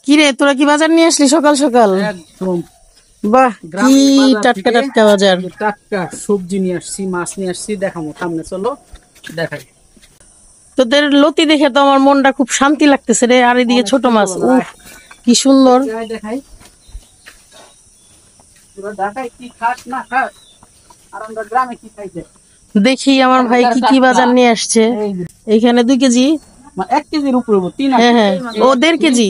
কি রে, তোরা কি বাজার নিয়ে আসলি সকাল সকাল? একদম বাহ, কি টাটকা টাটকা বাজার। টাটকা সবজি নিয়ে আসছি, মাছ নিয়ে আসছি, দেখাবো সামনে, চলো দেখাই। তোদের লতি দেখে তো আমার মনটা খুব শান্তি লাগতেছে রে। আর এদিকে ছোট মাছ, উফ কি সুন্দর। দেখাই দেখাই কি খাস না খাস, আর আমরা গ্রামে কি খাইছে দেখি আমার ভাই কি কি বাজার নিয়ে আসছে। এইখানে 2 কেজি, 1 কেজির উপরে 3 হ্যাঁ হ্যাঁ, ও 1.5 কেজি,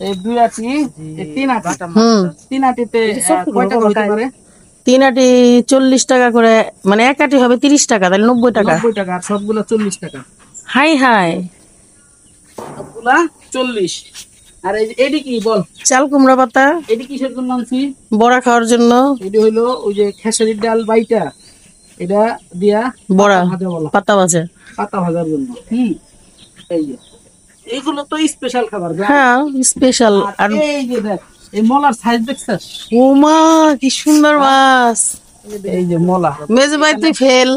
এই 2 আটি, 3 আটি। 3 আটিতে কয় টাকা হতে পারে? 3 আটি 40 টাকা করে, মানে 1 আটি হবে 30 টাকা, তাহলে 90 টাকা। 90 টাকা, আর সবগুলা 40 টাকা। হাই হাই, সবগুলা 40। আর এডি কি বল? চাল কুমড়া পাতা। এডি কিসের জন্য আনছি? বড়া খাওয়ার জন্য। এডি হইলো ওই যে খেসারির ডাল বাইটা, এটা দিয়া বড়া ভাজা বলা, পাতা ভাজা, পাতা ভাজার জন্য। এই যে এইগুলো তো স্পেশাল খাবার। হ্যাঁ স্পেশাল। আর এই যে দেখ, এই মলার সাইজ দেখছস? ও মা কি সুন্দর মাছ। এই যে মলা, মেজে ভাই তুই ফেল।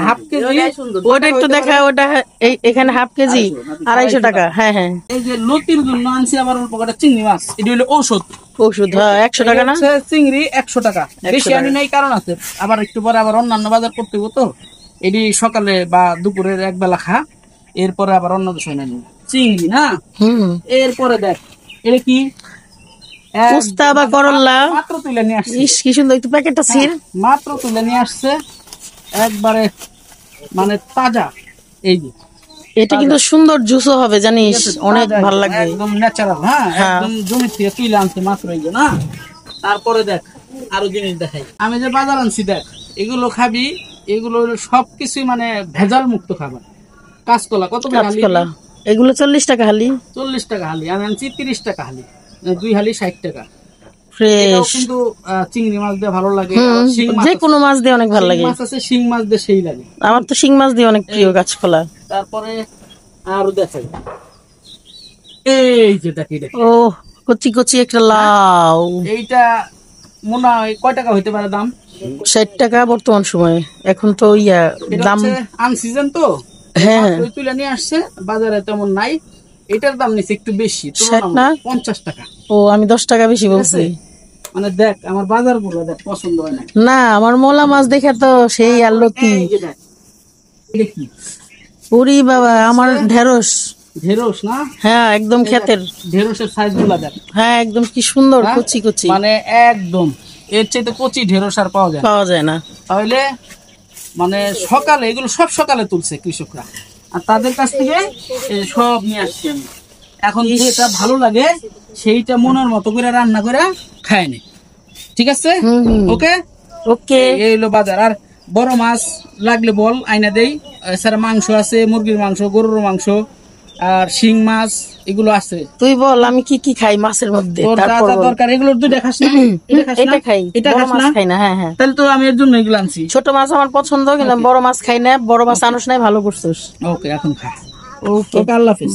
হাফ কেজি, ওটা একটু দেখা, ওটা এখানে হাফ কেজি 250 টাকা। হ্যাঁ হ্যাঁ, এই যে লতির জন্য আনছি আবার অল্প কটা চিংড়ি মাছ। এটা হলো ঔষধ, ওষুধ। হ্যাঁ 100 টাকা না? চিংড়ি 100 টাকা। বেশি আনি নাই, কারণ আছে আবার একটু পরে আবার অন্যান্য বাজার করতে হবে তো। এটি সকালে বা দুপুরের এক বেলা খা, এরপরে আবার অন্য সময় নিব চিংড়ি না। এরপরে দেখ এটা কি, উস্তা বা করল্লা, মাত্র তুলে নিয়ে আসছে। ইস কি সুন্দর, একটু প্যাকেটটা ছির। মাত্র তুলে নিয়ে আসছে, একবারে মানে তাজা। এই যে এটা কিন্তু সুন্দর জুসও হবে জানিস, অনেক ভালো লাগবে, একদম ন্যাচারাল। হ্যাঁ একদম জমি থেকে তুলে আনছে মাত্র, এই যে না। তারপরে দেখ আরো জিনিস দেখাই, আমি যে বাজার আনছি দেখ, এগুলো খাবি, এগুলো সবকিছুই মানে ভেজাল মুক্ত খাবার। কাঁচকলা কত করে হালি? কাঁচকলা এগুলো 40 টাকা হালি। 40 টাকা হালি, আমি আনছি 30 টাকা হালি, 2 হালি 60 টাকা। ফ্রেশ। কিন্তু চিংড়ি মাছ দিয়ে ভালো লাগে, যে কোনো মাছ দিয়ে অনেক ভালো লাগে। মাছ আছে, শিং মাছ দিয়ে সেই লাগে। আমার তো শিং মাছ দিয়ে অনেক প্রিয় কাঁচকলা। তারপরে আরো দেখাই, এই যে দেখি, ও কচি কচি একটা লাউ। এইটা মনে হয় কয় টাকা হইতে পারে দাম? 60 টাকা বর্তমান সময়ে। এখন তো দাম আনসিজন তো, হ্যাঁ তুলে নিয়ে আসছে, বাজারে তেমন নাই। এটার দাম নিচ্ছে একটু বেশি, 50 টাকা। ও আমি 10 টাকা বেশি বলছি। মানে দেখ আমার বাজার গুলো দেখ, পছন্দ হয় না। না আমার মোলা মাছ দেখে তো সেই আলোতি। ওরে বাবা, আমার ঢেঁড়স। ঢেঁড়স না? হ্যাঁ একদম ক্ষেতের ঢেঁড়সের সাইজ গুলা দেখ। হ্যাঁ একদম কি সুন্দর, কচি কচি, মানে একদম এর চাইতে কচি ঢেঁড়স আর পাওয়া যায় না। তাহলে মানে সকালে এগুলো সব সকালে তুলছে কৃষকরা, আর তাদের কাছ থেকে সব নিয়ে আসছি আমি। এখন যেটা ভালো লাগে সেইটা মনের মতো করে রান্না করে খায় নি। ঠিক আছে, ওকে ওকে। এই হলো বাজার। আর বড় মাছ লাগলে বল, আইনা দেই। এছাড়া মাংস আছে, মুরগির মাংস, গরুর মাংস, আর শিং মাছ, এগুলো আছে। তুই বল আমি কি কি খাই মাছের মধ্যে, দরকার এগুলোর দুইটা খাস না? এটা খাই, এটা খাই না। হ্যাঁ হ্যাঁ, তাহলে তো আমি এর জন্য এগুলো আনছি। ছোট মাছ আমার পছন্দ, কিন্তু বড় মাছ খাই না। বড় মাছ আনুস নাই, ভালো করছিস। ওকে এখন খা। ওকে, আল্লাহ হাফেজ।